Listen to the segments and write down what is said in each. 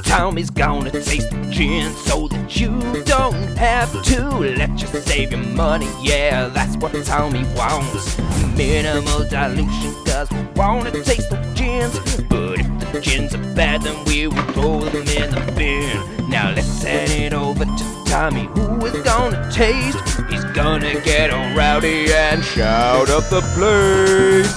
Tommy's gonna taste the gin so that you don't have to. Let's just save your money, yeah, that's what Tommy wants. Minimal dilution, cause we wanna taste the gins. But if the gins are bad, then we will throw them in the bin. Now let's hand it over to Tommy, who is gonna taste. He's gonna get all rowdy and shout up the place.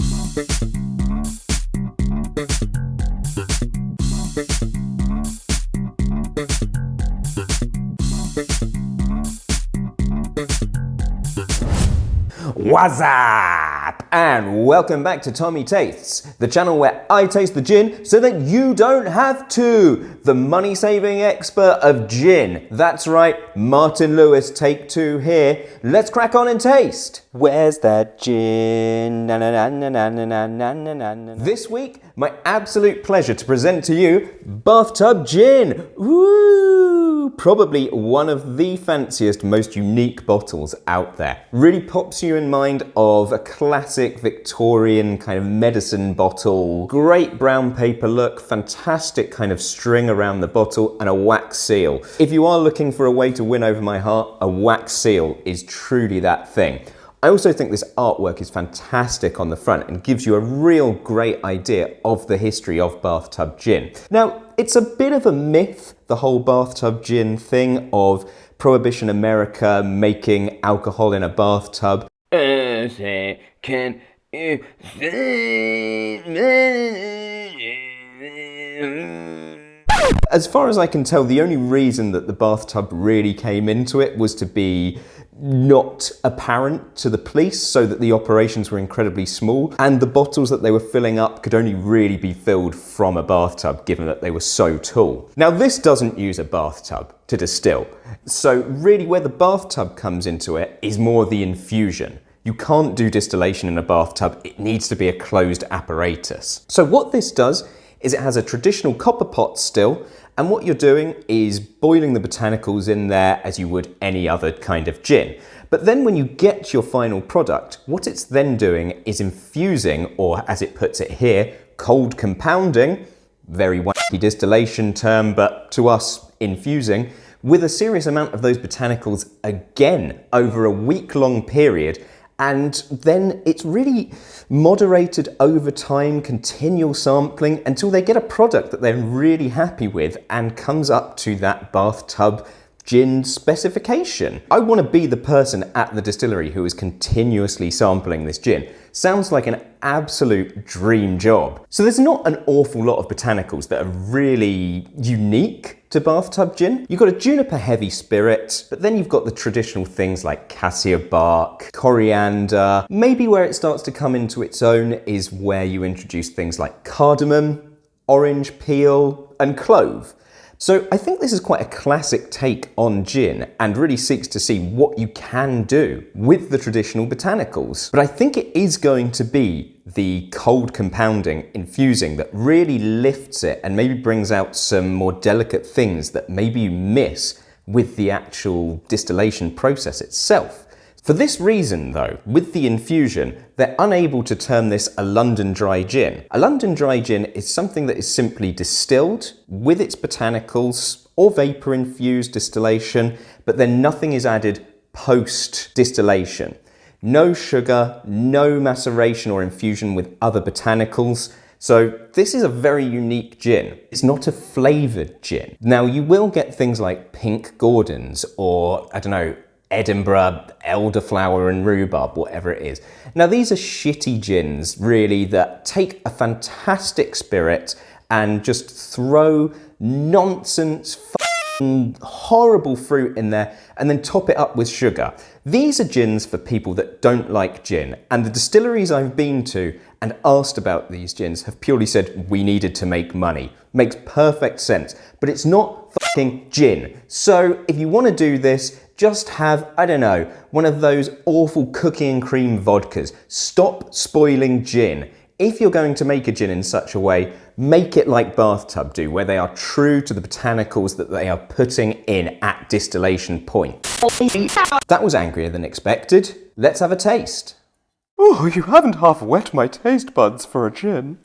What's up? And welcome back to Tommy Tastes, the channel where I taste the gin so that you don't have to. The money-saving expert of gin. That's right, Martin Lewis, take two here. Let's crack on and taste. Where's that gin? Na, na, na, na, na, na, na, na, na, na. This week, my absolute pleasure to present to you Bathtub Gin. Woo! Probably one of the fanciest, most unique bottles out there. Really pops you in mind of a classic Victorian kind of medicine bottle. Great brown paper look, fantastic kind of string around the bottle, and a wax seal. If you are looking for a way to win over my heart, a wax seal is truly that thing. I also think this artwork is fantastic on the front and gives you a real great idea of the history of Bathtub Gin. Now, it's a bit of a myth, the whole Bathtub Gin thing of Prohibition America making alcohol in a bathtub. As far as I can tell, the only reason that the bathtub really came into it was to be not apparent to the police, so that the operations were incredibly small and the bottles that they were filling up could only really be filled from a bathtub, given that they were so tall. Now, this doesn't use a bathtub to distill, so really where the bathtub comes into it is more the infusion. You can't do distillation in a bathtub, it needs to be a closed apparatus. So what this does is it has a traditional copper pot still, and what you're doing is boiling the botanicals in there as you would any other kind of gin. But then when you get your final product, what it's then doing is infusing, or as it puts it here, cold compounding, very wacky distillation term, but to us, infusing, with a serious amount of those botanicals again over a week-long period. And then it's really moderated over time, continual sampling, until they get a product that they're really happy with and comes up to that bathtub gin specification. I want to be the person at the distillery who is continuously sampling this gin. Sounds like an absolute dream job. So there's not an awful lot of botanicals that are really unique to Bathtub Gin. You've got a juniper heavy spirit, but then you've got the traditional things like cassia bark, coriander. Maybe where it starts to come into its own is where you introduce things like cardamom, orange peel, and clove. So I think this is quite a classic take on gin and really seeks to see what you can do with the traditional botanicals. But I think it is going to be the cold compounding, infusing, that really lifts it and maybe brings out some more delicate things that maybe you miss with the actual distillation process itself. For this reason though, with the infusion, they're unable to term this a London dry gin. A London dry gin is something that is simply distilled with its botanicals or vapor infused distillation, but then nothing is added post distillation. No sugar, no maceration or infusion with other botanicals. So this is a very unique gin. It's not a flavoured gin. Now you will get things like pink Gordons or, I don't know, Edinburgh, elderflower and rhubarb, whatever it is. Now these are shitty gins, really, that take a fantastic spirit and just throw nonsense, horrible fruit in there and then top it up with sugar. These are gins for people that don't like gin, and the distilleries I've been to and asked about these gins have purely said we needed to make money. Makes perfect sense, but it's not fucking gin. So if you want to do this, just have, I don't know, one of those awful cookie and cream vodkas. Stop spoiling gin. If you're going to make a gin in such a way, make it like Bathtub do, where they are true to the botanicals that they are putting in at distillation point. That was angrier than expected. Let's have a taste. Oh, you haven't half wet my taste buds for a gin.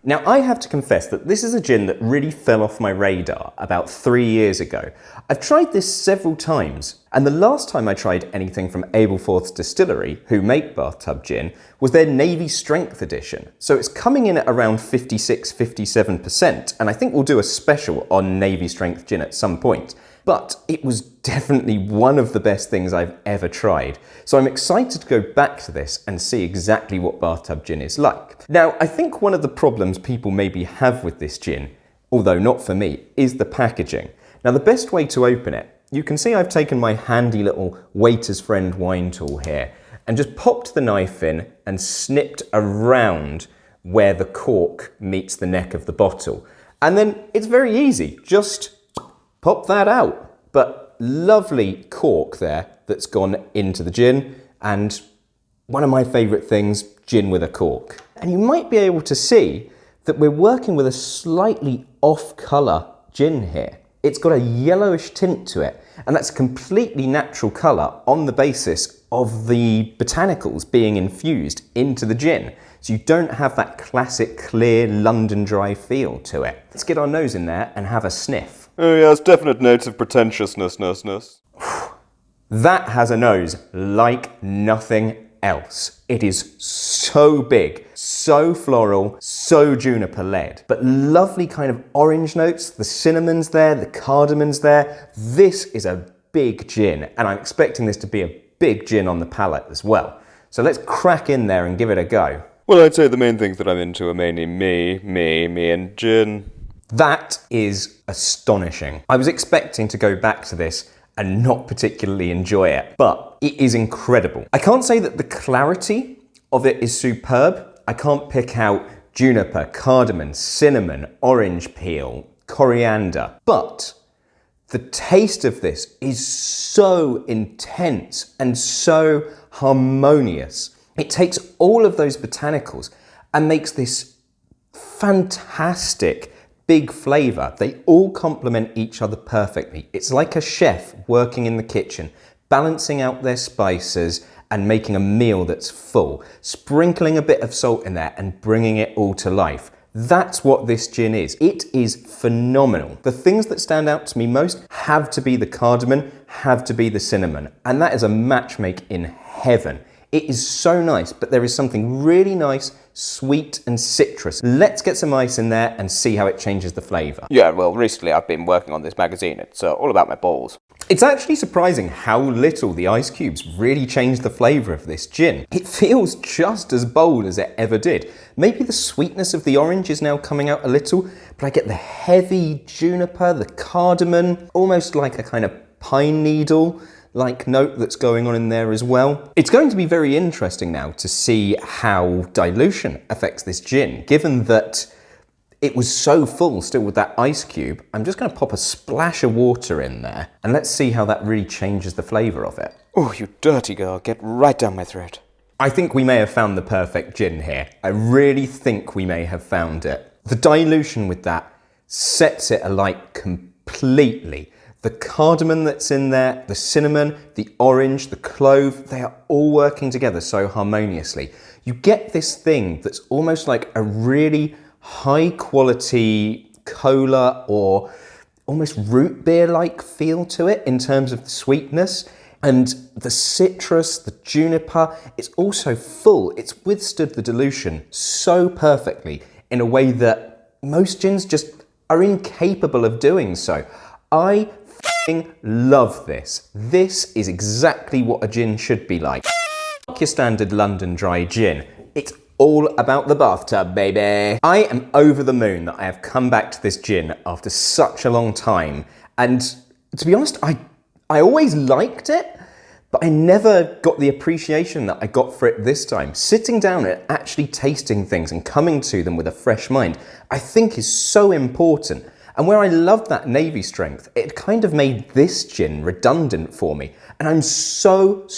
Now, I have to confess that this is a gin that really fell off my radar about 3 years ago. I've tried this several times, and the last time I tried anything from Ableforth's Distillery, who make Bathtub Gin, was their Navy Strength edition. So it's coming in at around 56-57%, and I think we'll do a special on Navy Strength gin at some point. But it was definitely one of the best things I've ever tried. So I'm excited to go back to this and see exactly what Bathtub Gin is like. Now, I think one of the problems people maybe have with this gin, although not for me, is the packaging. Now, the best way to open it, you can see I've taken my handy little waiter's friend wine tool here and just popped the knife in and snipped around where the cork meets the neck of the bottle. And then it's very easy, just pop that out. But lovely cork there that's gone into the gin, and one of my favourite things, gin with a cork. And you might be able to see that we're working with a slightly off-colour gin here. It's got a yellowish tint to it, and that's a completely natural colour on the basis of the botanicals being infused into the gin. So you don't have that classic clear London dry feel to it. Let's get our nose in there and have a sniff. Oh yes, definite notes of pretentiousness. That has a nose like nothing else. It is so big, so floral, so juniper led, but lovely kind of orange notes. The cinnamon's there, the cardamon's there. This is a big gin, and I'm expecting this to be a big gin on the palate as well. So let's crack in there and give it a go. Well, I'd say the main things that I'm into are mainly me and gin. That is astonishing. I was expecting to go back to this and not particularly enjoy it, but it is incredible. I can't say that the clarity of it is superb. I can't pick out juniper, cardamom, cinnamon, orange peel, coriander, but the taste of this is so intense and so harmonious. It takes all of those botanicals and makes this fantastic big flavour. They all complement each other perfectly. It's like a chef working in the kitchen, balancing out their spices and making a meal that's full, sprinkling a bit of salt in there and bringing it all to life. That's what this gin is. It is phenomenal. The things that stand out to me most have to be the cardamom, have to be the cinnamon, and that is a match made in heaven. It is so nice, but there is something really nice, sweet and citrus. Let's get some ice in there and see how it changes the flavour. Yeah, well, recently I've been working on this magazine. It's all about my balls. It's actually surprising how little the ice cubes really changed the flavour of this gin. It feels just as bold as it ever did. Maybe the sweetness of the orange is now coming out a little, but I get the heavy juniper, the cardamom, almost like a kind of pine needle like note that's going on in there as well. It's going to be very interesting now to see how dilution affects this gin, given that it was so full still with that ice cube. I'm just going to pop a splash of water in there and let's see how that really changes the flavour of it. Oh, you dirty girl, get right down my throat. I think we may have found the perfect gin here. I really think we may have found it. The dilution with that sets it alight completely. The cardamom that's in there, the cinnamon, the orange, the clove, they are all working together so harmoniously. You get this thing that's almost like a really high quality cola or almost root beer-like feel to it in terms of the sweetness. And the citrus, the juniper, it's also full. It's withstood the dilution so perfectly in a way that most gins just are incapable of doing so. I love this. This is exactly what a gin should be like. Your standard London dry gin. It's all about the bathtub, baby. I am over the moon that I have come back to this gin after such a long time. And to be honest, I always liked it, but I never got the appreciation that I got for it this time. Sitting down and actually tasting things and coming to them with a fresh mind, I think is so important. And where I loved that Navy strength, it kind of made this gin redundant for me. And I'm so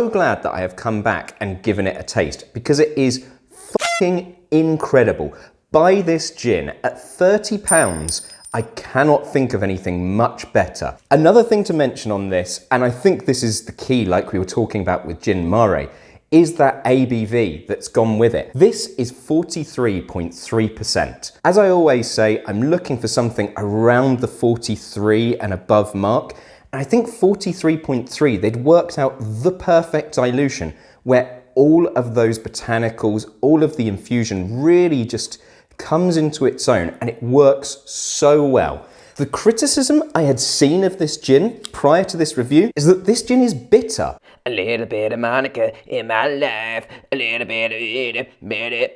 glad that I have come back and given it a taste because it is fucking incredible. Buy this gin at £30. I cannot think of anything much better. Another thing to mention on this, and I think this is the key like we were talking about with Gin Mare, is that ABV that's gone with it. This is 43.3%. As I always say, I'm looking for something around the 43 and above mark. And I think 43.3, they'd worked out the perfect dilution where all of those botanicals, all of the infusion really just comes into its own and it works so well. The criticism I had seen of this gin prior to this review is that this gin is bitter. A little bit of Monica in my life, a little bit of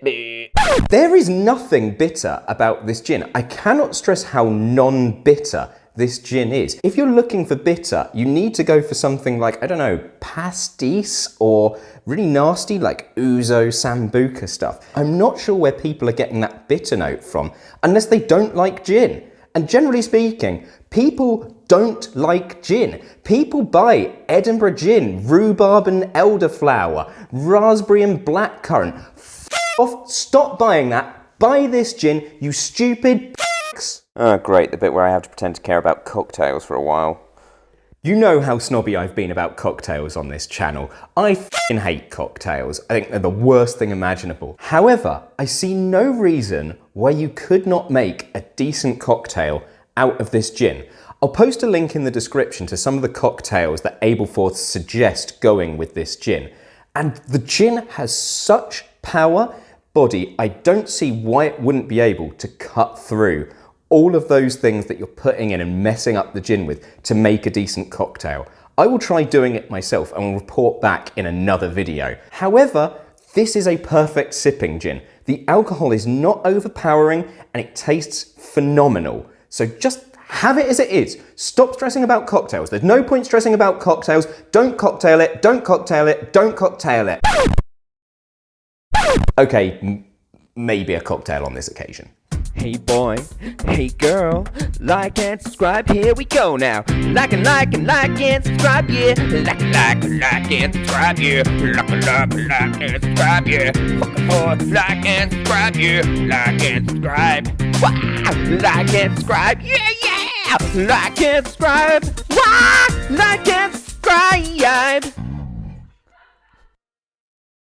it. There is nothing bitter about this gin. I cannot stress how non-bitter this gin is. If you're looking for bitter, you need to go for something like, I don't know, pastis or really nasty like ouzo, sambuca stuff. I'm not sure where people are getting that bitter note from, unless they don't like gin. And generally speaking, people don't like gin. People buy Edinburgh gin, rhubarb and elderflower, raspberry and blackcurrant. F off, stop buying that. Buy this gin, you stupid p***s. Oh, great, the bit where I have to pretend to care about cocktails for a while. You know how snobby I've been about cocktails on this channel. I f***ing hate cocktails. I think they're the worst thing imaginable. However, I see no reason why you could not make a decent cocktail out of this gin. I'll post a link in the description to some of the cocktails that Ableforth suggest going with this gin. And the gin has such power, body, I don't see why it wouldn't be able to cut through all of those things that you're putting in and messing up the gin with to make a decent cocktail. I will try doing it myself and will report back in another video. However, this is a perfect sipping gin. The alcohol is not overpowering and it tastes phenomenal. So just have it as it is. Stop stressing about cocktails. There's no point stressing about cocktails. Don't cocktail it, don't cocktail it, don't cocktail it. Okay, maybe a cocktail on this occasion. Hey boy, hey girl, like and subscribe, here we go now. Like and subscribe, yeah. Like and subscribe, yeah. Like and subscribe, yeah. Fucking boy, like and subscribe, yeah. Like and subscribe. Wow, like and subscribe, yeah, yeah. Like and subscribe, wow, like and subscribe.